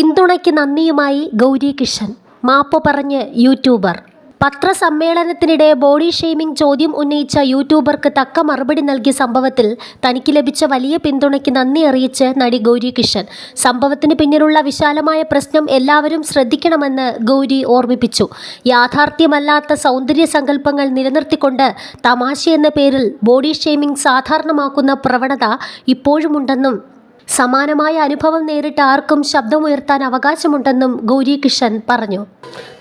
പിന്തുണയ്ക്ക് നന്ദിയുമായി ഗൗരി കിഷൻ. മാപ്പ് പറഞ്ഞ് YouTuber. പത്രസമ്മേളനത്തിനിടെ body shaming ചോദ്യം ഉന്നയിച്ച യൂട്യൂബർക്ക് തക്ക മറുപടി നൽകിയ സംഭവത്തിൽ തനിക്ക് ലഭിച്ച വലിയ പിന്തുണയ്ക്ക് നന്ദി അറിയിച്ച് നടി ഗൗരി കിഷൻ. സംഭവത്തിന് പിന്നിലുള്ള വിശാലമായ പ്രശ്നം എല്ലാവരും ശ്രദ്ധിക്കണമെന്ന് ഗൗരി ഓർമ്മിപ്പിച്ചു. യാഥാർത്ഥ്യമല്ലാത്ത സൗന്ദര്യ സങ്കല്പങ്ങൾ നിലനിർത്തിക്കൊണ്ട് തമാശയെന്ന പേരിൽ ബോഡി ഷെയ്മിംഗ് സാധാരണമാക്കുന്ന പ്രവണത ഇപ്പോഴുമുണ്ടെന്നും സമാനമായ അനുഭവം നേരിട്ട ആർക്കും ശബ്ദമുയർത്താൻ അവകാശമുണ്ടെന്നും ഗൗരി കിഷൻ പറഞ്ഞു.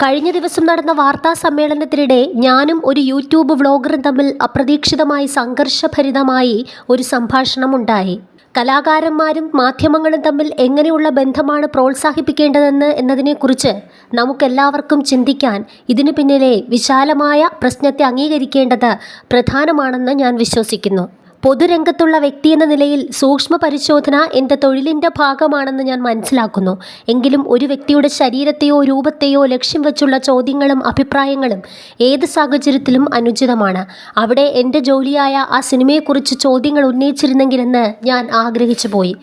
കഴിഞ്ഞ ദിവസം നടന്ന വാർത്താ സമ്മേളനത്തിനിടെ ഞാനും ഒരു യൂട്യൂബ് വ്ളോഗറും തമ്മിൽ അപ്രതീക്ഷിതമായി സംഘർഷഭരിതമായി ഒരു സംഭാഷണമുണ്ടായി. കലാകാരന്മാരും മാധ്യമങ്ങളും തമ്മിൽ എങ്ങനെയുള്ള ബന്ധമാണ് പ്രോത്സാഹിപ്പിക്കേണ്ടതെന്ന് എന്നതിനെക്കുറിച്ച് നമുക്കെല്ലാവർക്കും ചിന്തിക്കാൻ ഇതിനു പിന്നിലെ വിശാലമായ പ്രശ്നത്തെ അംഗീകരിക്കേണ്ടത് പ്രധാനമാണെന്ന് ഞാൻ വിശ്വസിക്കുന്നു. പൊതുരംഗത്തുള്ള വ്യക്തിയെന്ന നിലയിൽ സൂക്ഷ്മ പരിശോധന എൻ്റെ തൊഴിലിൻ്റെ ഭാഗമാണെന്ന് ഞാൻ മനസ്സിലാക്കുന്നു. എങ്കിലും ഒരു വ്യക്തിയുടെ ശരീരത്തെയോ രൂപത്തെയോ ലക്ഷ്യം വെച്ചുള്ള ചോദ്യങ്ങളും അഭിപ്രായങ്ങളും ഏത് സാഹചര്യത്തിലും അനുചിതമാണ്. അവിടെ എൻ്റെ ജോലിയായ ആ സിനിമയെക്കുറിച്ച് ചോദ്യങ്ങൾ ഉന്നയിച്ചിരുന്നെങ്കിലെന്ന് ഞാൻ ആഗ്രഹിച്ചു പോയി.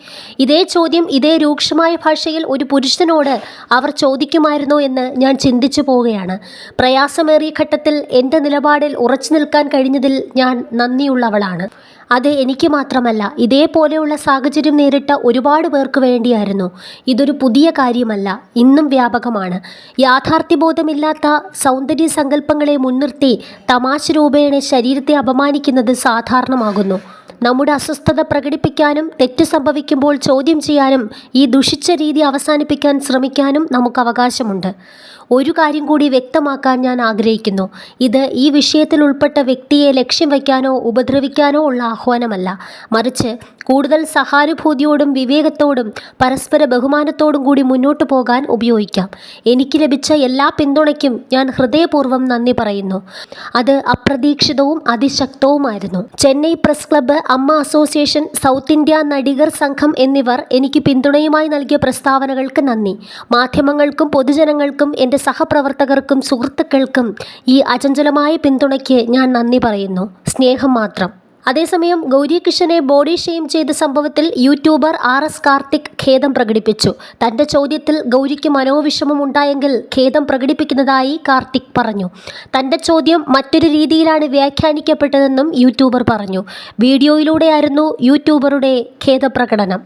ഇതേ ചോദ്യം ഇതേ രൂക്ഷമായ ഭാഷയിൽ ഒരു പുരുഷനോട് അവർ ചോദിക്കുമായിരുന്നോ എന്ന് ഞാൻ ചിന്തിച്ചു പോവുകയാണ്. പ്രയാസമേറിയ ഘട്ടത്തിൽ എൻ്റെ നിലപാടിൽ ഉറച്ചു നിൽക്കാൻ കഴിഞ്ഞതിൽ ഞാൻ നന്ദിയുള്ളവളാണ്. അത് എനിക്ക് മാത്രമല്ല, ഇതേപോലെയുള്ള സാഹചര്യം നേരിട്ട ഒരുപാട് പേർക്ക് വേണ്ടിയായിരുന്നു. ഇതൊരു പുതിയ കാര്യമല്ല, ഇന്നും വ്യാപകമാണ്. യാഥാർത്ഥ്യബോധമില്ലാത്ത സൗന്ദര്യ സങ്കല്പങ്ങളെ മുൻനിർത്തി തമാശ രൂപേണ ശരീരത്തെ അപമാനിക്കുന്നത് സാധാരണമാകുന്നു. നമ്മുടെ അസ്വസ്ഥത പ്രകടിപ്പിക്കാനും തെറ്റ് സംഭവിക്കുമ്പോൾ ചോദ്യം ചെയ്യാനും ഈ ദുഷിച്ച രീതി അവസാനിപ്പിക്കാൻ ശ്രമിക്കാനും നമുക്ക് അവകാശമുണ്ട്. ഒരു കാര്യം കൂടി വ്യക്തമാക്കാൻ ഞാൻ ആഗ്രഹിക്കുന്നു. ഇത് ഈ വിഷയത്തിൽ ഉൾപ്പെട്ട വ്യക്തിയെ ലക്ഷ്യം വയ്ക്കാനോ ഉപദ്രവിക്കാനോ ഉള്ള ആഹ്വാനമല്ല. മറിച്ച് കൂടുതൽ സഹാനുഭൂതിയോടും വിവേകത്തോടും പരസ്പര ബഹുമാനത്തോടും കൂടി മുന്നോട്ട് പോകാൻ ഉപയോഗിക്കാം. എനിക്ക് ലഭിച്ച എല്ലാ പിന്തുണയ്ക്കും ഞാൻ ഹൃദയപൂർവ്വം നന്ദി പറയുന്നു. അത് അപ്രതീക്ഷിതവും അതിശക്തവുമായിരുന്നു. ചെന്നൈ പ്രസ് ക്ലബ്ബ്, അമ്മ അസോസിയേഷൻ, സൗത്ത് ഇന്ത്യ നടികർ സംഘം എന്നിവർ എനിക്ക് പിന്തുണയുമായി നൽകിയ പ്രസ്താവനകൾക്ക് നന്ദി. മാധ്യമങ്ങൾക്കും പൊതുജനങ്ങൾക്കും എൻ്റെ സഹപ്രവർത്തകർക്കും സുഹൃത്തുക്കൾക്കും ഈ അചഞ്ചലമായ പിന്തുണയ്ക്ക് ഞാൻ നന്ദി പറയുന്നു. സ്നേഹം മാത്രം. അതേസമയം ഗൗരി കിഷനെ ബോഡി ഷെയിം ചെയ്ത സംഭവത്തിൽ യൂട്യൂബർ RS കാർത്തിക് ഖേദം പ്രകടിപ്പിച്ചു. തൻ്റെ ചോദ്യത്തിൽ ഗൗരിക്ക് മനോവിഷമം ഉണ്ടായെങ്കിൽ ഖേദം പ്രകടിപ്പിക്കുന്നതായി കാർത്തിക് പറഞ്ഞു. തൻ്റെ ചോദ്യം മറ്റൊരു രീതിയിലാണ് വ്യാഖ്യാനിക്കപ്പെട്ടതെന്നും യൂട്യൂബർ പറഞ്ഞു. വീഡിയോയിലൂടെയായിരുന്നു യൂട്യൂബറുടെ ഖേദപ്രകടനം.